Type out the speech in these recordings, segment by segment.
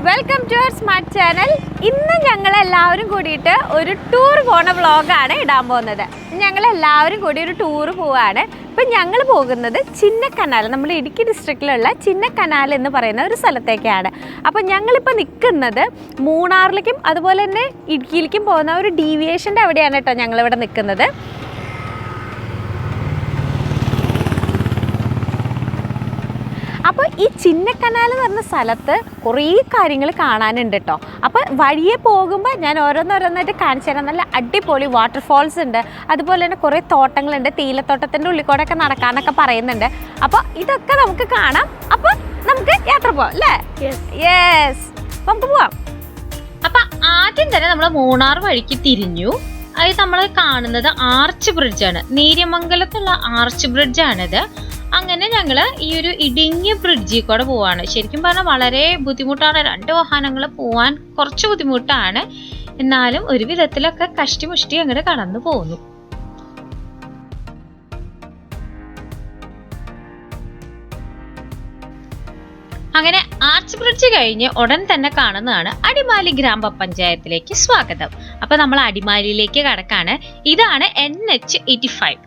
Welcome to our smart channel. ഇന്ന് ഞങ്ങളെല്ലാവരും കൂടിയിട്ട് ഒരു ടൂർ പോണ വ്ളോഗാണ് ഇടാൻ പോകുന്നത്. ഞങ്ങളെല്ലാവരും കൂടി ഒരു ടൂർ പോവാണ്. ഇപ്പം ഞങ്ങൾ പോകുന്നത് ചിന്നക്കനാൽ, നമ്മുടെ ഇടുക്കി ഡിസ്ട്രിക്റ്റിലുള്ള ചിന്നക്കനാൽ എന്ന് പറയുന്ന ഒരു സ്ഥലത്തേക്കാണ്. അപ്പോൾ ഞങ്ങളിപ്പോൾ നിൽക്കുന്നത് മൂന്നാറിലേക്കും അതുപോലെ തന്നെ ഇടുക്കിയിലേക്കും പോകുന്ന ഒരു ഡീവിയേഷൻ്റെ അവിടെയാണ് കേട്ടോ ഞങ്ങളിവിടെ നിൽക്കുന്നത്. അപ്പോൾ ഈ ചിന്നക്കനാൽ എന്ന് പറഞ്ഞ സ്ഥലത്ത് കുറേ കാര്യങ്ങൾ കാണാനുണ്ട് കേട്ടോ. അപ്പോൾ വഴിയെ പോകുമ്പോൾ ഞാൻ ഓരോന്നോരോന്നായിട്ട് കാണിച്ചു തരാം. നല്ല അടിപൊളി വാട്ടർഫാൾസ് ഉണ്ട്, അതുപോലെ തന്നെ കുറേ തോട്ടങ്ങളുണ്ട്. തേയിലത്തോട്ടത്തിൻ്റെ ഉള്ളിൽ കൂടെ ഒക്കെ നടക്കാനൊക്കെ പറയുന്നുണ്ട്. അപ്പോൾ ഇതൊക്കെ നമുക്ക് കാണാം. അപ്പോൾ നമുക്ക് യാത്ര പോവാം അല്ലേ? യെസ്, നമുക്ക് പോവാം. അപ്പം ആദ്യം തന്നെ നമ്മൾ മൂന്നാർ വഴിക്ക് തിരിഞ്ഞു. അത് നമ്മൾ കാണുന്നത് ആർച്ച് ബ്രിഡ്ജാണ്, നീര്യമംഗലത്തുള്ള ആർച്ച് ബ്രിഡ്ജാണിത്. അങ്ങനെ ഞങ്ങൾ ഈ ഒരു ഇടുങ്ങിയ ബ്രിഡ്ജിൽ കൂടെ പോവാണ്. ശരിക്കും പറഞ്ഞാൽ വളരെ ബുദ്ധിമുട്ടാണ്, രണ്ട് വാഹനങ്ങൾ പോവാൻ കുറച്ച് ബുദ്ധിമുട്ടാണ്. എന്നാലും ഒരു വിധത്തിലൊക്കെ കഷ്ടിമുഷ്ടി അങ്ങോട്ട് കടന്നു പോകുന്നു. അങ്ങനെ ആർച്ച് ബ്രിഡ്ജ് കഴിഞ്ഞ് ഉടൻ തന്നെ കാണുന്നതാണ് അടിമാലി ഗ്രാമപഞ്ചായത്തിലേക്ക് സ്വാഗതം. അപ്പൊ നമ്മൾ അടിമാലിയിലേക്ക് കടക്കാണ്. ഇതാണ് NH85.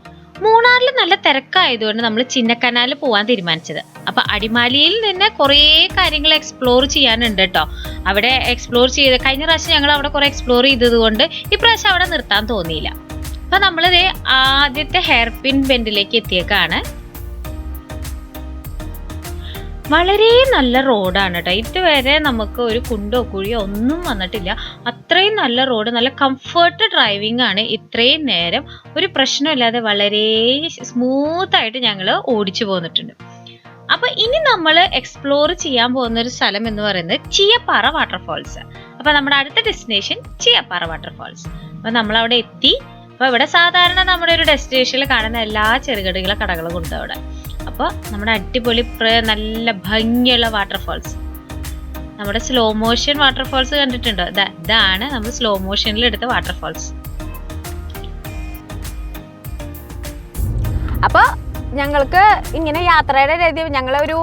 മൂന്നാറിൽ നല്ല തിരക്കായതുകൊണ്ട് നമ്മൾ ചിന്നക്കനാൽ പോകാൻ തീരുമാനിച്ചത്. അപ്പൊ അടിമാലിയിൽ നിന്ന് കുറേ കാര്യങ്ങൾ എക്സ്പ്ലോർ ചെയ്യാനുണ്ട് കേട്ടോ. അവിടെ എക്സ്പ്ലോർ ചെയ്ത് കഴിഞ്ഞ പ്രാവശ്യം ഞങ്ങൾ അവിടെ കുറെ എക്സ്പ്ലോർ ചെയ്തത് കൊണ്ട് ഇപ്രാവശ്യം അവിടെ നിർത്താൻ തോന്നിയില്ല. അപ്പൊ നമ്മളിത് ആദ്യത്തെ ഹെയർ പിൻ ബെൻഡിലേക്ക് എത്തിയേക്കാണ്. വളരെ നല്ല റോഡാണ് കേട്ടോ. ഇതുവരെ നമുക്ക് ഒരു കുണ്ടോ കുഴിയോ ഒന്നും വന്നിട്ടില്ല. അത്രയും നല്ല റോഡ്, നല്ല കംഫർട്ട് ഡ്രൈവിംഗ് ആണ്. ഇത്രയും നേരം ഒരു പ്രശ്നമില്ലാതെ വളരെ സ്മൂത്തായിട്ട് ഞങ്ങൾ ഓടിച്ചു പോന്നിട്ടുണ്ട്. അപ്പൊ ഇനി നമ്മൾ എക്സ്പ്ലോർ ചെയ്യാൻ പോകുന്ന ഒരു സ്ഥലം എന്ന് പറയുന്നത് ചീയപ്പാറ വാട്ടർഫാൾസ്. അപ്പൊ നമ്മുടെ അടുത്ത ഡെസ്റ്റിനേഷൻ ചീയപ്പാറ വാട്ടർഫാൾസ്. അപ്പൊ നമ്മളവിടെ എത്തി. അപ്പൊ ഇവിടെ സാധാരണ നമ്മുടെ ഒരു ഡെസ്റ്റിനേഷനിൽ കാണുന്ന എല്ലാ ചെറുകടികളെ കടകളും ഉണ്ട് അവിടെ. അപ്പോൾ നമ്മുടെ അടിപൊളി നല്ല ഭംഗിയുള്ള വാട്ടർഫാൾസ്, നമ്മുടെ സ്ലോ മോഷൻ വാട്ടർഫാൾസ് കണ്ടിട്ടുണ്ടോ? ഇതാണ് നമ്മൾ സ്ലോ മോഷനിൽ എടുത്ത വാട്ടർഫാൾസ്. അപ്പോൾ ഞങ്ങൾക്ക് ഇങ്ങനെ യാത്രയുടെ രീതി, ഞങ്ങളൊരു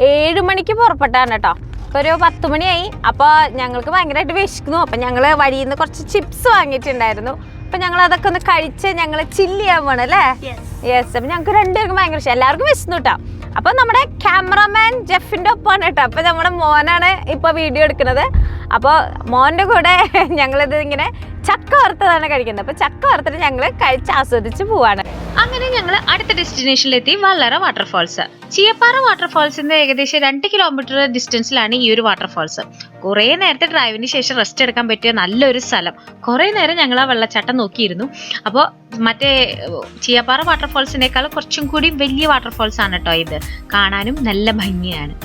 7 മണിക്ക് പുറപ്പെട്ടാണ് കേട്ടോ. ഇപ്പോൾ ഒരു 10 മണിയായി. അപ്പോൾ ഞങ്ങൾക്ക് ഭയങ്കരമായിട്ട് വിശക്കുന്നു. അപ്പം ഞങ്ങൾ വഴിയിൽ നിന്ന് കുറച്ച് ചിപ്സ് വാങ്ങിയിട്ടുണ്ടായിരുന്നു. അപ്പം ഞങ്ങൾ അതൊക്കെ ഒന്ന് കഴിച്ച് ഞങ്ങൾ ചില്ല് ചെയ്യാൻ പോകണം അല്ലേ? യെസ്. അപ്പം ഞങ്ങൾക്ക് രണ്ടുപേർക്കും ഭയങ്കര ഇഷ്ടം, എല്ലാവർക്കും വിശന്നു കേട്ടോ. അപ്പം നമ്മുടെ ക്യാമറാമാൻ ജെഫിൻ്റെ ഒപ്പമാണ് കേട്ടോ. അപ്പം നമ്മുടെ മോനാണ് ഇപ്പോൾ വീഡിയോ എടുക്കുന്നത്. അപ്പോൾ മോൻ്റെ കൂടെ ഞങ്ങളിത് ഇങ്ങനെ ചക്ക വറുത്തതാണ് കഴിക്കുന്നത്. അപ്പോൾ ചക്ക വറുത്തിട്ട് ഞങ്ങൾ കഴിച്ച് ആസ്വദിച്ച് പോവാണ്. അങ്ങനെ ഞങ്ങൾ അടുത്ത ഡെസ്റ്റിനേഷനിലെത്തി, വല്ലറ വാട്ടർഫാൾസ്. ചീയപ്പാറ വാട്ടർഫാൾസിന്റെ ഏകദേശം 2 കിലോമീറ്റർ ഡിസ്റ്റൻസിലാണ് ഈ ഒരു വാട്ടർഫാൾസ്. കുറേ നേരത്തെ ഡ്രൈവിന് ശേഷം റെസ്റ്റ് എടുക്കാൻ പറ്റിയ നല്ലൊരു സ്ഥലം. കുറേ നേരം ഞങ്ങൾ ആ വെള്ളച്ചാട്ടം നോക്കിയിരുന്നു. അപ്പോൾ മറ്റേ ചീയപ്പാറ വാട്ടർഫാൾസിനേക്കാൾ കുറച്ചും കൂടി വലിയ വാട്ടർഫാൾസ് ആണ് കേട്ടോ ഇത്. കാണാനും നല്ല ഭംഗിയാണ്.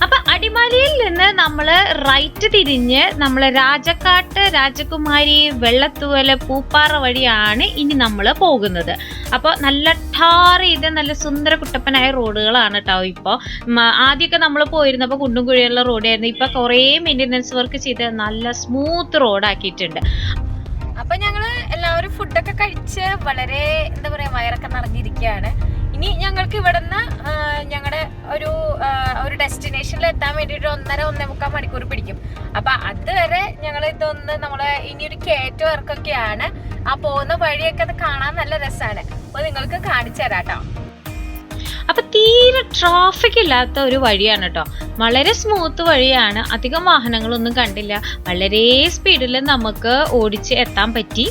അപ്പൊ അടിമാലിയിൽ നിന്ന് നമ്മൾ റൈറ്റ് തിരിഞ്ഞ് നമ്മൾ രാജക്കാട്ട്, രാജകുമാരി, വെള്ളത്തൂവല്, പൂപ്പാറ വഴിയാണ് ഇനി നമ്മൾ പോകുന്നത്. അപ്പൊ നല്ല ടാർ ചെയ്ത് നല്ല സുന്ദര കുട്ടപ്പനായ റോഡുകളാണ് കേട്ടോ. ഇപ്പോൾ ആദ്യമൊക്കെ നമ്മൾ പോയിരുന്നപ്പോൾ കുണ്ടും കുഴിയുള്ള റോഡായിരുന്നു. ഇപ്പൊ കുറേ മെയിൻ്റെനൻസ് വർക്ക് ചെയ്ത് നല്ല സ്മൂത്ത് റോഡാക്കിയിട്ടുണ്ട്. അപ്പൊ ഞങ്ങള് എല്ലാവരും ഫുഡൊക്കെ കഴിച്ച് വളരെ എന്താ പറയാ വയറൊക്കെ നിറഞ്ഞിരിക്കുകയാണ്. ഇനി ഞങ്ങൾക്ക് ഇവിടുന്ന് ഞങ്ങളുടെ ഒരു ഡെസ്റ്റിനേഷനിൽ എത്താൻ വേണ്ടിയിട്ട് 1.5-1.25 മണിക്കൂർ പിടിക്കും. അപ്പൊ അതുവരെ ഞങ്ങൾ ഇതൊന്ന് നമ്മള് ഇനിയൊരു കയറ്റം ഇറക്കൊക്കെയാണ്. ആ പോകുന്ന വഴിയൊക്കെ അത് കാണാൻ നല്ല രസമാണ്. അപ്പൊ നിങ്ങൾക്ക് കാണിച്ചു തരാം കേട്ടോ. അപ്പൊ തീരെ ട്രാഫിക് ഇല്ലാത്ത ഒരു വഴിയാണ് കേട്ടോ. വളരെ സ്മൂത്ത് വഴിയാണ്, അധികം വാഹനങ്ങളൊന്നും കണ്ടില്ല. വളരെ സ്പീഡിൽ നമുക്ക് ഓടിച്ച് എത്താൻ പറ്റി.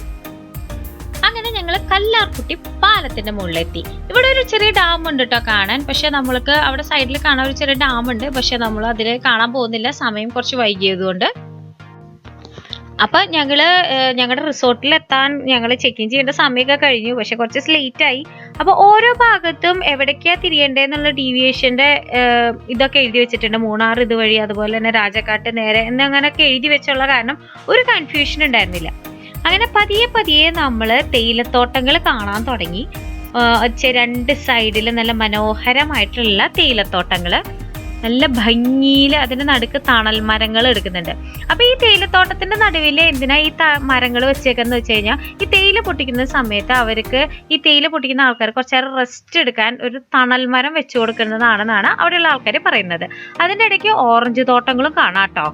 അങ്ങനെ ഞങ്ങൾ കല്ലാർകുട്ടി പാലത്തിന്റെ മുകളിലെത്തി. ഇവിടെ ഒരു ചെറിയ ഡാം ഉണ്ട് കേട്ടോ കാണാൻ. പക്ഷെ നമ്മൾക്ക് അവിടെ സൈഡിൽ കാണാൻ ഒരു ചെറിയ ഡാം ഉണ്ട്. പക്ഷെ നമ്മൾ അതിൽ കാണാൻ പോകുന്നില്ല, സമയം കുറച്ച് വൈകിയതുകൊണ്ട്. അപ്പൊ ഞങ്ങളുടെ റിസോർട്ടിൽ എത്താൻ ഞങ്ങൾ ചെക്ക് ഇൻ ചെയ്യേണ്ട സമയമൊക്കെ കഴിഞ്ഞു. പക്ഷെ കുറച്ച് ലേറ്റ് ആയി. അപ്പൊ ഓരോ ഭാഗത്തും എവിടേക്കാ തിരിയേണ്ടതെന്നുള്ള ഡീവിയേഷന്റെ ഇതൊക്കെ എഴുതി വെച്ചിട്ടുണ്ട്. മൂന്നാർ ഇതുവഴി, അതുപോലെ തന്നെ രാജക്കാട്ട് നേരെ എന്നങ്ങനെയൊക്കെ എഴുതി വെച്ചുള്ള കാരണം ഒരു കൺഫ്യൂഷൻ ഉണ്ടായിരുന്നില്ല. അങ്ങനെ പതിയെ പതിയെ നമ്മൾ തേയിലത്തോട്ടങ്ങൾ കാണാൻ തുടങ്ങി. 2 സൈഡിൽ നല്ല മനോഹരമായിട്ടുള്ള തേയിലത്തോട്ടങ്ങൾ. നല്ല ഭംഗിയിൽ അതിന്റെ നടുക്ക് തണൽ മരങ്ങൾ എടുക്കുന്നുണ്ട്. അപ്പൊ ഈ തേയിലത്തോട്ടത്തിന്റെ നടുവിൽ എന്തിനാ ഈ മരങ്ങൾ വെച്ചേക്കെന്ന് വെച്ച് കഴിഞ്ഞാൽ ഈ തേയില പൊട്ടിക്കുന്ന സമയത്ത് അവർക്ക് ഈ തേയില പൊട്ടിക്കുന്ന ആൾക്കാർ കുറച്ചേരം റെസ്റ്റ് എടുക്കാൻ ഒരു തണൽ മരം വെച്ചു കൊടുക്കുന്നതാണെന്നാണ് അവിടെയുള്ള ആൾക്കാർ പറയുന്നത്. അതിന്റെ ഇടയ്ക്ക് ഓറഞ്ച് തോട്ടങ്ങളും കാണാം കേട്ടോ.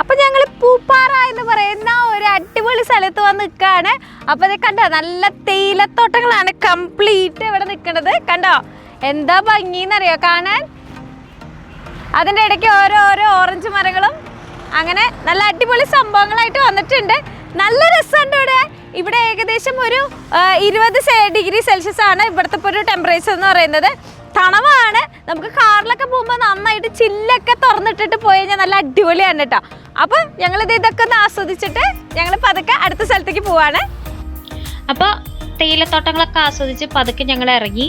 അപ്പൊ ഞങ്ങൾ പൂപ്പാറ എന്ന് പറയുന്ന ഒരു അടിപൊളി സ്ഥലത്ത് വന്ന് നിൽക്കുകയാണ്. അപ്പൊ ഇത് കണ്ടോ, നല്ല തേയിലത്തോട്ടങ്ങളാണ് കംപ്ലീറ്റ് ഇവിടെ നിൽക്കുന്നത്. കണ്ടോ എന്താ ഭംഗിന്നറിയോ കാണാൻ. അതിൻ്റെ ഇടയ്ക്ക് ഓരോ ഓറഞ്ച് മരങ്ങളും അങ്ങനെ നല്ല അടിപൊളി സംഭവങ്ങളായിട്ട് വന്നിട്ടുണ്ട്. നല്ല രസമുണ്ട് ഇവിടെ. ഇവിടെ ഏകദേശം ഒരു 20 ഡിഗ്രി സെൽഷ്യസ് ആണ് ഇവിടുത്തെ ഒരു ടെമ്പറേച്ചർ എന്ന് പറയുന്നത്. തണവാണ്. നമുക്ക് കാറിലൊക്കെ പോകുമ്പോൾ നന്നായിട്ട് ചില്ലൊക്കെ തുറന്നിട്ടിട്ട് പോയി കഴിഞ്ഞാൽ നല്ല അടിപൊളിയാണ് കേട്ടോ. അപ്പം ഞങ്ങളിത് ഇതൊക്കെ ഒന്ന് ആസ്വദിച്ചിട്ട് ഞങ്ങൾ പതുക്കെ അടുത്ത സ്ഥലത്തേക്ക് പോവാണ്. അപ്പോൾ തേയിലത്തോട്ടങ്ങളൊക്കെ ആസ്വദിച്ച് പതുക്കെ ഞങ്ങൾ ഇറങ്ങി.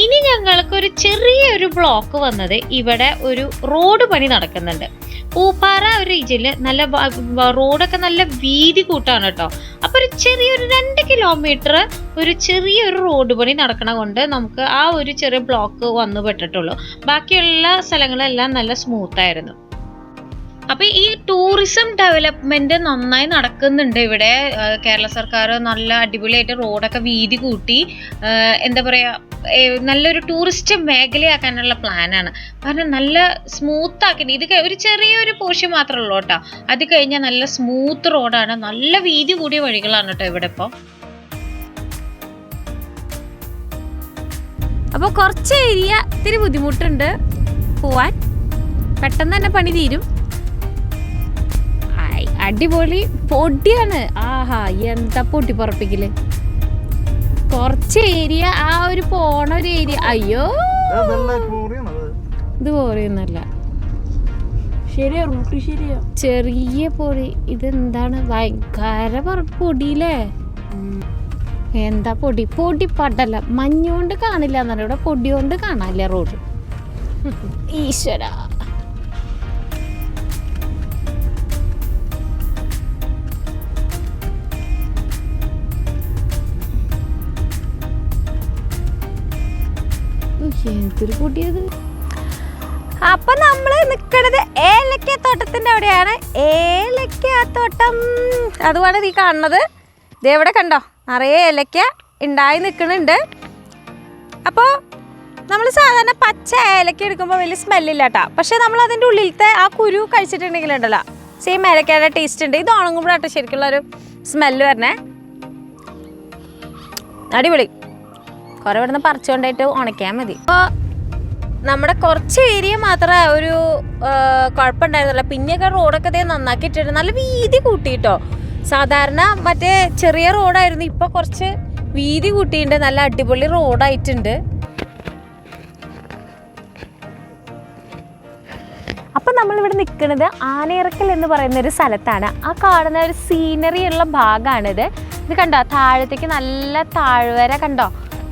ഇനി ഞങ്ങൾക്ക് ഒരു ചെറിയൊരു ബ്ലോക്ക് വന്നത് ഇവിടെ ഒരു റോഡ് പണി നടക്കുന്നുണ്ട്. പൂപ്പാറ ഒരു റീജിയനിൽ നല്ല റോഡൊക്കെ നല്ല വീതി കൂട്ടാണ് കേട്ടോ. അപ്പൊ ഒരു ചെറിയൊരു 2 കിലോമീറ്റർ ഒരു ചെറിയൊരു റോഡ് പണി നടക്കണ കൊണ്ട് നമുക്ക് ആ ഒരു ചെറിയ ബ്ലോക്ക് വന്നു പെട്ടിട്ടുള്ളൂ. ബാക്കിയുള്ള സ്ഥലങ്ങളെല്ലാം നല്ല സ്മൂത്ത് ആയിരുന്നു. അപ്പൊ ഈ ടൂറിസം ഡെവലപ്മെന്റ് നന്നായി നടക്കുന്നുണ്ട് ഇവിടെ. കേരള സർക്കാർ നല്ല അടിപൊളിയായിട്ട് റോഡൊക്കെ വീതി കൂട്ടി എന്താ പറയാ നല്ലൊരു ടൂറിസ്റ്റ് മേഖലയാക്കാനുള്ള പ്ലാനാണ്. കാരണം നല്ല സ്മൂത്ത് ആക്കി. ഇത് ഒരു ചെറിയൊരു പോർഷൻ മാത്രമേ ഉള്ളൂ കേട്ടോ. അത് കഴിഞ്ഞാൽ നല്ല സ്മൂത്ത് റോഡാണ്, നല്ല വീതി കൂടിയ വഴികളാണ് കേട്ടോ ഇവിടെ ഇപ്പൊ. അപ്പൊ കുറച്ച് ഏരിയ ഇത്തിരി ബുദ്ധിമുട്ടുണ്ട് പോവാൻ. പെട്ടെന്ന് തന്നെ പണി തീരും. അടിപൊളി പൊടിയാണ്. ആഹാ എന്താ പൊട്ടി പറപ്പിക്കല്. കുറച്ച് ഏരിയ ആ ഒരു പോണ ഒരു ഏരിയ. അയ്യോ ഇത് കോറിയൊന്നല്ല, ചെറിയ പൊടി. ഇതെന്താണ് ഭയങ്കര പൊടിയില്ലേ. എന്താ പൊടി പൊടിപ്പാട്ടല്ല. മഞ്ഞുകൊണ്ട് കാണില്ല എന്നാണ് ഇവിടെ, പൊടി കൊണ്ട് കാണാനില്ല റോഡ്. ഈശ്വര. എന്തൊരു പൊടിയത്. അപ്പൊ നമ്മള് നിക്കണത് ഏലക്കത്തോട്ടത്തിന്റെ അവിടെയാണ്. ഏലക്കത്തോട്ടം അതുമാണ് നീ കാണുന്നത്. ഇതെവിടെ കണ്ടോ, നിറയെ ഏലക്ക ഉണ്ടായി നിൽക്കുന്നുണ്ട്. അപ്പോൾ നമ്മൾ സാധാരണ പച്ച ഏലക്ക എടുക്കുമ്പോൾ വലിയ സ്മെല്ലില്ല കേട്ടോ. പക്ഷെ നമ്മൾ അതിൻ്റെ ഉള്ളിലത്തെ ആ കുരു കഴിച്ചിട്ടുണ്ടെങ്കിലുണ്ടല്ലോ സെയിം ഏലക്കയുടെ ടേസ്റ്റ് ഉണ്ട്. ഇത് ഉണങ്ങുമ്പോഴാട്ടോ ശരിക്കുള്ളൊരു സ്മെല്ല് വരണേ. അടിപൊളി. കുറേ ഇവിടെ നിന്ന് പറിച്ചുകൊണ്ടായിട്ട് ഉണക്കിയാൽ മതി. അപ്പോൾ നമ്മുടെ കുറച്ച് ഏരിയ മാത്രമേ ഒരു കുഴപ്പമുണ്ടായിരുന്നില്ല. പിന്നെയൊക്കെ റോഡൊക്കെ ഇതേ നന്നാക്കിയിട്ടുണ്ട്, നല്ല വീതി കൂട്ടിയിട്ടോ. സാധാരണ മറ്റേ ചെറിയ റോഡായിരുന്നു, ഇപ്പോൾ കുറച്ച് വീതി കൂട്ടിയിട്ടുണ്ട്. നല്ല അടിപൊളി റോഡായിട്ടുണ്ട്. അപ്പം നമ്മളിവിടെ നിൽക്കുന്നത് ആനയിറക്കൽ എന്ന് പറയുന്ന ഒരു സ്ഥലത്താണ്. ആ കാണുന്ന ഒരു സീനറി ഉള്ള ഭാഗമാണിത്. ഇത് കണ്ടോ, താഴത്തേക്ക് നല്ല താഴ്വര കണ്ടോ,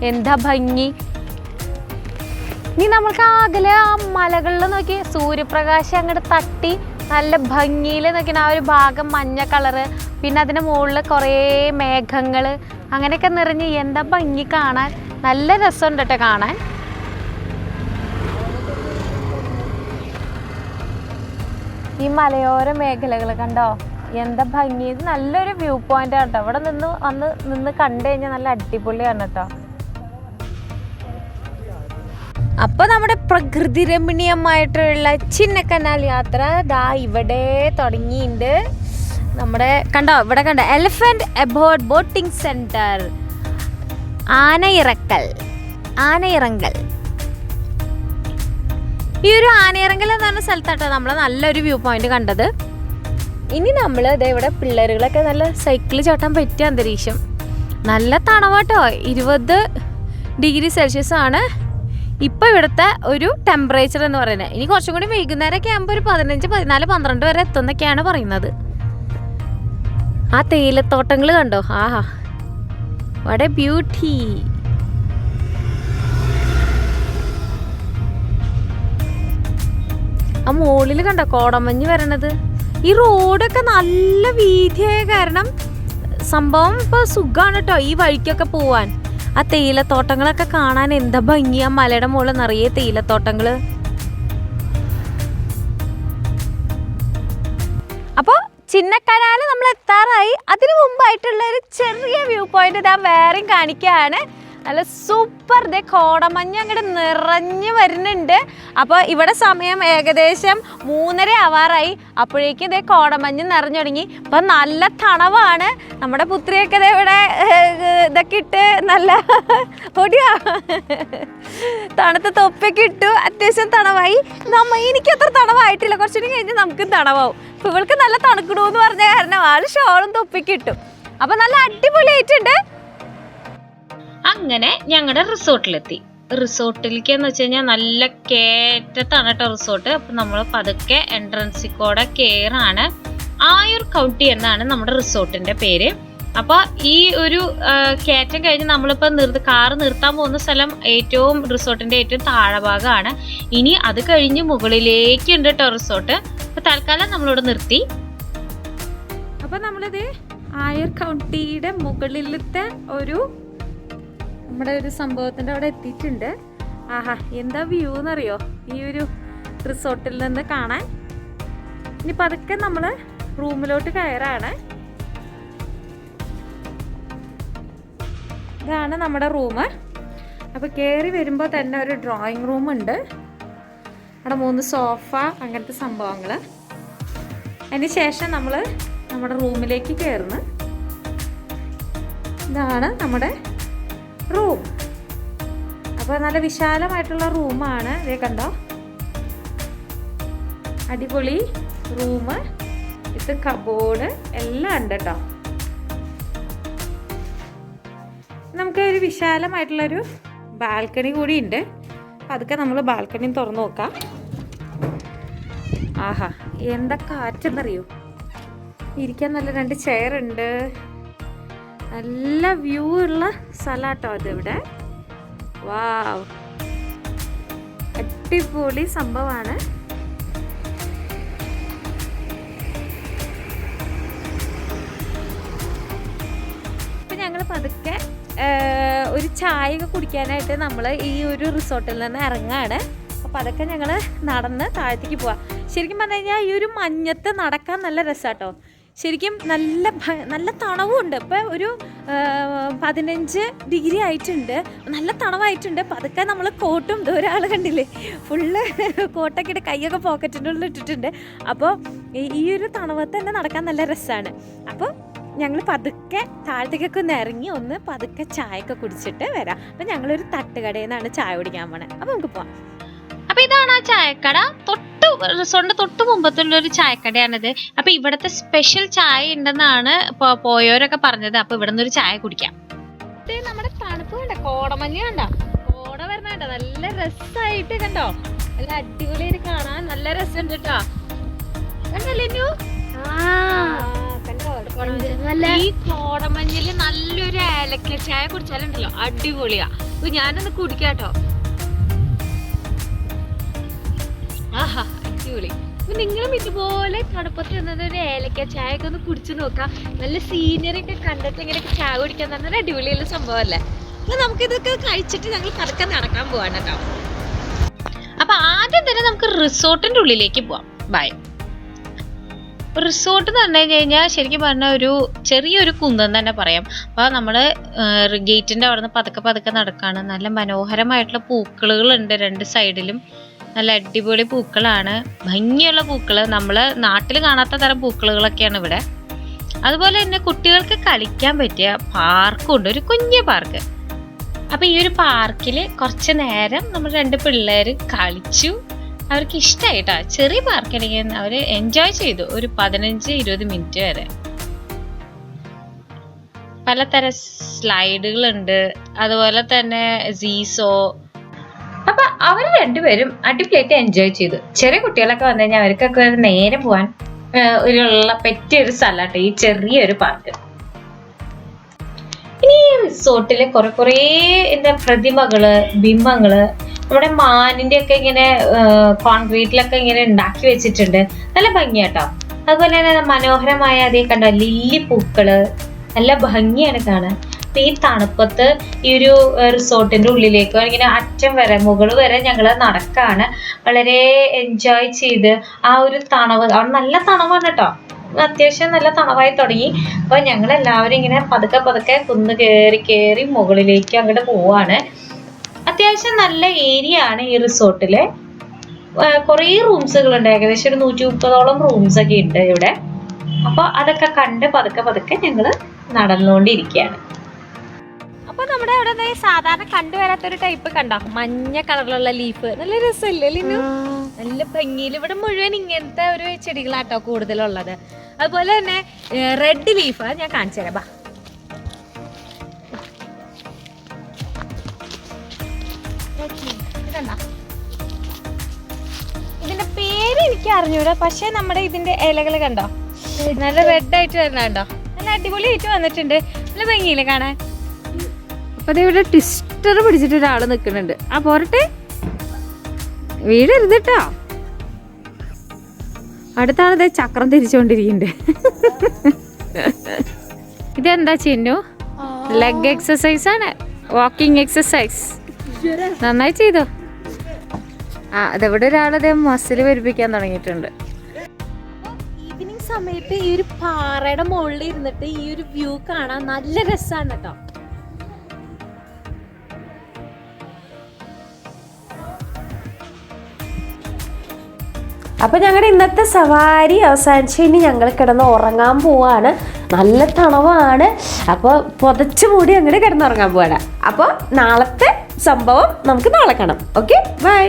എന്താ ഭംഗി. ഇനി നമ്മൾക്ക് അകലെ ആ മലകളിൽ നോക്കി സൂര്യപ്രകാശം അങ്ങോട്ട് തട്ടി നല്ല ഭംഗിയിൽ നോക്കിയാൽ ആ ഒരു ഭാഗം മഞ്ഞ കളറ്, പിന്നെ അതിൻ്റെ മുകളിൽ കുറേ മേഘങ്ങൾ അങ്ങനെയൊക്കെ നിറഞ്ഞ് എന്താ ഭംഗി കാണാൻ. നല്ല രസമുണ്ട് കേട്ടോ കാണാൻ. ഈ മലയോര മേഖലകൾ കണ്ടോ, എന്താ ഭംഗി. ഇത് നല്ലൊരു വ്യൂ പോയിന്റ് ആണ് കേട്ടോ. ഇവിടെ നിന്ന് കണ്ടു കഴിഞ്ഞാൽ നല്ല അടിപൊളിയാണ് കേട്ടോ. അപ്പോൾ നമ്മുടെ പ്രകൃതി രമണീയമായിട്ടുള്ള ചിന്നക്കനാൽ യാത്ര ദാ ഇവിടെ തുടങ്ങിയിട്ടുണ്ട്. നമ്മുടെ കണ്ടോ, ഇവിടെ കണ്ടോ, elephant aboard boating centre Anayirangal. ഈ ഒരു ആനയിറങ്കൽ എന്ന് പറഞ്ഞ സ്ഥലത്താട്ടോ നമ്മൾ നല്ലൊരു വ്യൂ പോയിന്റ് കണ്ടത്. ഇനി നമ്മൾ ഇവിടെ പിള്ളേരുകളൊക്കെ നല്ല സൈക്കിൾ ചവിട്ടാൻ പറ്റിയ അന്തരീക്ഷം. നല്ല തണവാട്ടോ, 20 ഡിഗ്രി സെൽഷ്യസ് ആണ് ഇപ്പോൾ ഇവിടുത്തെ ഒരു ടെമ്പറേച്ചർ എന്ന് പറയുന്നത്. ഇനി കുറച്ചും കൂടി വൈകുന്നേരമൊക്കെ ആകുമ്പോൾ ഒരു 15, 14, 12 വരെ എത്തുന്നൊക്കെയാണ് പറയുന്നത്. ആ തേയിലത്തോട്ടങ്ങൾ കണ്ടോ, ആഹാ വാട്ട് എ ബ്യൂട്ടി. ആ മുകളിൽ കണ്ടോ കോടമഞ്ഞ് വരണത്. ഈ റോഡൊക്കെ നല്ല വീതിയായ കാരണം സംഭവം ഇപ്പോൾ സുഖമാണ് കേട്ടോ ഈ വഴിക്കൊക്കെ പോവാൻ. ആ തേയിലത്തോട്ടങ്ങളൊക്കെ കാണാൻ എന്താ ഭംഗിയാ. മലയുടെ മുകളിൽ നിറയെ തേയിലത്തോട്ടങ്ങൾ. അപ്പോൾ ചിന്നക്കനാൽ നമ്മൾ എത്താറായി. അതിനു മുമ്പായിട്ടുള്ള ഒരു ചെറിയ വ്യൂ പോയിന്റ് ഇതാ വേറെയും കാണിക്കുകയാണ്. നല്ല സൂപ്പർ ദേ കോടമഞ്ഞ് അങ്ങോട്ട് നിറഞ്ഞു വരുന്നുണ്ട്. അപ്പോൾ ഇവിടെ സമയം ഏകദേശം 3:30 ആവാറായി. അപ്പോഴേക്കും ഇതേ കോടമഞ്ഞ് നിറഞ്ഞു തുടങ്ങി. അപ്പം നല്ല തണവാണ്. നമ്മുടെ പുത്രിയൊക്കെ ഇതേ ഇവിടെ ഇതൊക്കെ ഇട്ട് നല്ല പൊടിയാ തണുത്ത തൊപ്പൊക്കെ ഇട്ടു. അത്യാവശ്യം തണവായി. എനിക്ക് അത്ര തണവായിട്ടില്ല. കുറച്ചുകൂടി കഴിഞ്ഞ് നമുക്കും തണവാവും. അപ്പോൾ ഇവൾക്ക് നല്ല തണുക്കണമെന്ന് പറഞ്ഞ കാരണം ആള് ഷോളും തൊപ്പൊക്കെ ഇട്ടു. അപ്പം നല്ല അടിപൊളിയായിട്ടുണ്ട്. അങ്ങനെ ഞങ്ങളുടെ റിസോർട്ടിലെത്തി. റിസോർട്ടിലേക്ക് എന്ന് വെച്ച് കഴിഞ്ഞാൽ നല്ല കയറ്റത്താണ് കേട്ടോ റിസോർട്ട്. അപ്പം നമ്മൾ പതുക്കെ എൻട്രൻസിൽ കൂടെ കയറാണ്. ആയൂർ കൗട്ടി എന്നാണ് നമ്മുടെ റിസോർട്ടിന്റെ പേര്. അപ്പോൾ ഈ ഒരു കയറ്റം കഴിഞ്ഞ് നമ്മളിപ്പോൾ കാറ് നിർത്താൻ പോകുന്ന സ്ഥലം റിസോർട്ടിന്റെ ഏറ്റവും താഴെ ഭാഗമാണ്. ഇനി അത് കഴിഞ്ഞ് മുകളിലേക്ക് ഉണ്ട് കേട്ടോ റിസോർട്ട്. അപ്പോൾ തൽക്കാലം നമ്മളിവിടെ നിർത്തി. അപ്പോൾ നമ്മളിത് ആയൂർ കൗട്ടിയുടെ മുകളിലത്തെ നമ്മുടെ ഒരു സംഭവത്തിൻ്റെ അവിടെ എത്തിയിട്ടുണ്ട്. ആഹാ, എന്താ വ്യൂ എന്നറിയോ ഈ ഒരു റിസോർട്ടിൽ നിന്ന് കാണാൻ. ഇനിയിപ്പോൾ അതൊക്കെ നമ്മൾ റൂമിലോട്ട് കയറാണ്. ഇതാണ് നമ്മുടെ റൂം. അപ്പോൾ കയറി വരുമ്പോൾ തന്നെ ഒരു ഡ്രോയിങ് റൂം ഉണ്ട്. അവിടെ 3 സോഫ അങ്ങനത്തെ സംഭവങ്ങൾ. അതിന് ശേഷം നമ്മൾ നമ്മുടെ റൂമിലേക്ക് കയറുന്നു. ഇതാണ് നമ്മുടെ റൂം. അപ്പോൾ നല്ല വിശാലമായിട്ടുള്ള റൂമാണ്. ഇതേ കണ്ടോ, അടിപൊളി റൂം. ഇത് കബോർഡ് എല്ലാം ഉണ്ട് കേട്ടോ. നമുക്ക് ഒരു വിശാലമായിട്ടുള്ളൊരു ബാൽക്കണി കൂടി ഉണ്ട്. അതൊക്കെ നമ്മൾ ബാൽക്കണി തുറന്നു നോക്കാം. ആഹാ, എന്താ കാറ്റെന്നറിയോ. ഇരിക്കാൻ നല്ല 2 ചെയർ ഉണ്ട്. നല്ല വ്യൂ ഉള്ള സ്ഥലാട്ടോ ഇത് ഇവിടെ. വാവ്, അടിപൊളി സംഭവമാണ്. ഇപ്പം ഞങ്ങൾ പതുക്കെ ഒരു ചായയൊക്കെ കുടിക്കാനായിട്ട് നമ്മൾ ഈ ഒരു റിസോർട്ടിൽ നിന്ന് ഇറങ്ങാണ്. അപ്പോൾ അതൊക്കെ ഞങ്ങൾ നടന്ന് താഴത്തേക്ക് പോവാം. ശരിക്കും പറഞ്ഞു കഴിഞ്ഞാൽ ഈ ഒരു മഞ്ഞത്ത് നടക്കാൻ നല്ല രസമാട്ടോ. ശരിക്കും നല്ല തണവുണ്ട്. ഇപ്പോൾ ഒരു 15 ഡിഗ്രി ആയിട്ടുണ്ട്. നല്ല തണവായിട്ടുണ്ട്. പതുക്കെ നമ്മൾ കോട്ടും ഒരാൾ കണ്ടില്ലേ ഫുള്ള് കോട്ടൊക്കെ ഇട്ട് കൈയൊക്കെ പോക്കറ്റിൻ്റെ ഉള്ളിൽ ഇട്ടിട്ടുണ്ട്. അപ്പോൾ ഈ ഒരു തണവത്ത് തന്നെ നടക്കാൻ നല്ല രസമാണ്. അപ്പോൾ ഞങ്ങൾ പതുക്കെ താഴത്തേക്കൊക്കെ ഒന്ന് ഇറങ്ങി ഒന്ന് പതുക്കെ ചായയൊക്കെ കുടിച്ചിട്ട് വരാം. അപ്പം ഞങ്ങളൊരു തട്ടുകടയിൽ നിന്നാണ് ചായ കുടിക്കാൻ പോണത്. അപ്പോൾ നമുക്ക് പോവാം. അപ്പൊ ഇതാണ് ആ ചായക്കട. റിസോർട്ടിന്റെ തൊട്ട് മുമ്പത്തുള്ള ഒരു ചായക്കടയാണിത്. അപ്പൊ ഇവിടത്തെ സ്പെഷ്യൽ ചായ ഉണ്ടെന്നാണ് പോയവരൊക്കെ പറഞ്ഞത്. അപ്പൊ ഇവിടെ നിന്നൊരു ചായ കുടിക്കാം. നമ്മുടെ തണുപ്പ് കണ്ട, കോടമഞ്ഞ് കണ്ട, കോട വരണ കണ്ട, നല്ല രസമായിട്ട് കണ്ടോ. നല്ല അടിപൊളിയായിട്ട് കാണാൻ നല്ല രസമുണ്ട് കേട്ടോ. കണ്ടല്ലേ ഈ കോടമഞ്ഞില് നല്ലൊരു ഏലക്ക ചായ കുടിച്ചാലുണ്ടല്ലോ അടിപൊളിയാ. ഞാനൊന്ന് കുടിക്കാട്ടോ. ആഹാ, അടിപൊളി. അപ്പൊ നിങ്ങളും ഇതുപോലെ തണുപ്പത്ത് വന്നത് ഒരു ഏലക്ക ചായ ഒക്കെ ഒന്ന് കുടിച്ചു നോക്കാം. നല്ല സീനറി ഒക്കെ കണ്ടിട്ട് ഇങ്ങനെയൊക്കെ ചായ കുടിക്കാൻ തന്നെ അടിപൊളിയുള്ള സംഭവമല്ലേ. അപ്പൊ നമുക്കിതൊക്കെ കഴിച്ചിട്ട് ഞങ്ങൾ പതുക്കെ നടക്കാൻ പോവാണ് കേട്ടോ. അപ്പൊ ആദ്യം തന്നെ നമുക്ക് റിസോർട്ടിന്റെ ഉള്ളിലേക്ക് പോവാം. ബൈ. റിസോർട്ട് എന്ന് പറഞ്ഞു കഴിഞ്ഞാൽ ശരിക്കും പറഞ്ഞാൽ ഒരു ചെറിയൊരു കുന്തം തന്നെ പറയാം. അപ്പോൾ നമ്മൾ ഗേറ്റിൻ്റെ അവിടെ നിന്ന് പതുക്കെ നടക്കുകയാണ്. നല്ല മനോഹരമായിട്ടുള്ള പൂക്കളുകളുണ്ട് 2 സൈഡിലും. നല്ല അടിപൊളി പൂക്കളാണ്, ഭംഗിയുള്ള പൂക്കൾ. നമ്മൾ നാട്ടിൽ കാണാത്ത തരം പൂക്കളുകളൊക്കെയാണ് ഇവിടെ. അതുപോലെ തന്നെ കുട്ടികൾക്ക് കളിക്കാൻ പറ്റിയ പാർക്കും ഉണ്ട്, ഒരു കുഞ്ഞു പാർക്ക്. അപ്പോൾ ഈ ഒരു പാർക്കിൽ കുറച്ച് നേരം നമ്മൾ 2 പിള്ളേർ കളിച്ചു. അവർക്ക് ഇഷ്ടമായിട്ടാ. ചെറിയ പാർക്കാണെങ്കിൽ അവർ എൻജോയ് ചെയ്തു ഒരു 15-20 മിനിറ്റ് വരെ. പലതരം സ്ലൈഡുകളുണ്ട്, അതുപോലെ തന്നെ സീസോ. അപ്പൊ അവർ 2 പേരും അടിപൊളിയായിട്ട് എൻജോയ് ചെയ്തു. ചെറിയ കുട്ടികളൊക്കെ വന്നു കഴിഞ്ഞാൽ അവർക്കൊക്കെ നേരെ പോവാൻ പറ്റിയൊരു സ്ഥലമാട്ടോ ഈ ചെറിയൊരു പാർക്ക്. ഇനി ഈ റിസോർട്ടില് കുറെ എന്താ പ്രതിമകള്, ബിംബങ്ങള്, നമ്മുടെ മാനിന്റെ ഒക്കെ ഇങ്ങനെ കോൺക്രീറ്റിലൊക്കെ ഇങ്ങനെ ഉണ്ടാക്കി വെച്ചിട്ടുണ്ട്. നല്ല ഭംഗിയാട്ടോ. അതുപോലെ തന്നെ മനോഹരമായ അതേ കണ്ടോ ലില്ലി പൂക്കള്, നല്ല ഭംഗിയാണ് കാണാൻ. അപ്പൊ ഈ തണുപ്പത്ത് ഈ ഒരു റിസോർട്ടിന്റെ ഉള്ളിലേക്ക് ഇങ്ങനെ അറ്റം വരെ മുകൾ വരെ ഞങ്ങൾ നടക്കാണ്. വളരെ എൻജോയ് ചെയ്ത് ആ ഒരു തണവ്, അവിടെ നല്ല തണവാണ് കേട്ടോ, അത്യാവശ്യം നല്ല തണവായി തുടങ്ങി. അപ്പൊ ഞങ്ങൾ എല്ലാവരും ഇങ്ങനെ പതുക്കെ പതുക്കെ കുന്ന് കയറി മുകളിലേക്ക് അങ്ങോട്ട് പോവാണ്. അത്യാവശ്യം നല്ല ഏരിയ ആണ് ഈ റിസോർട്ടില്. കുറേ റൂംസുകളുണ്ട്, ഏകദേശം ഒരു 130ഓളം റൂംസ് ഒക്കെ ഉണ്ട് ഇവിടെ. അപ്പൊ അതൊക്കെ കണ്ട് പതുക്കെ പതുക്കെ ഞങ്ങള് നടന്നുകൊണ്ടിരിക്കുകയാണ്. അപ്പൊ നമ്മുടെ അവിടെ സാധാരണ കണ്ടുവരാത്തൊരു ടൈപ്പ് കണ്ടോ, മഞ്ഞ കളറിലുള്ള ലീഫ്, നല്ല രസമല്ലേ ലിനു? നല്ല ഭംഗിയിൽ ഇവിടെ മുഴുവൻ ഇങ്ങനത്തെ ഒരു ചെടികളാട്ടോ കൂടുതലുള്ളത്. അതുപോലെ തന്നെ റെഡ് ലീഫ് ഞാൻ കാണിച്ചു തരാം. ഇതിന്റെ പേര് എനിക്ക് അറിഞ്ഞൂടാ, പക്ഷെ നമ്മുടെ ഇതിന്റെ ഇലകൾ കണ്ടോ നല്ല റെഡ് ആയിട്ട് വരണോ, നല്ല അടിപൊളിയായിട്ട് വന്നിട്ടുണ്ട്, നല്ല ഭംഗിയില്ലേ കാണാൻ. അപ്പൊ ഇവിടെ ട്വിസ്റ്റർ പിടിച്ചിട്ട് ഒരാള് നിക്കുന്നുണ്ട്. ആ പോരട്ടെ, വീടരുത് കേട്ടോ. അടുത്താണ് ചക്രം തിരിച്ചുകൊണ്ടിരിക്കുന്നുണ്ട്. ഇതെന്താ ചിന്നു? ലെഗ് എക്സസൈസ് ആണ്, വാക്കിംഗ് എക്സസൈസ്. നന്നായി ചെയ്തോ. ആ അതെവിടെ ഒരാളത് മസിൽ വരിപ്പിക്കാൻ തുടങ്ങിയിട്ടുണ്ട്. ഈവനിങ് സമയത്ത് ഈ ഒരു പാറയുടെ മുകളിൽ ഇരുന്നിട്ട് ഈ ഒരു വ്യൂ കാണാൻ നല്ല രസമാണ് കേട്ടോ. അപ്പോൾ ഞങ്ങളുടെ ഇന്നത്തെ സവാരി അവസാനിച്ച് ഇനി ഞങ്ങൾ കിടന്ന് ഉറങ്ങാൻ പോവാണ്. നല്ല തണവാണ്. അപ്പോൾ പുതച്ചു മൂടി അങ്ങോട്ട് കിടന്നുറങ്ങാൻ പോവാണ്. അപ്പോൾ നാളത്തെ സംഭവം നമുക്ക് നാളെ കാണാം. Okay, by.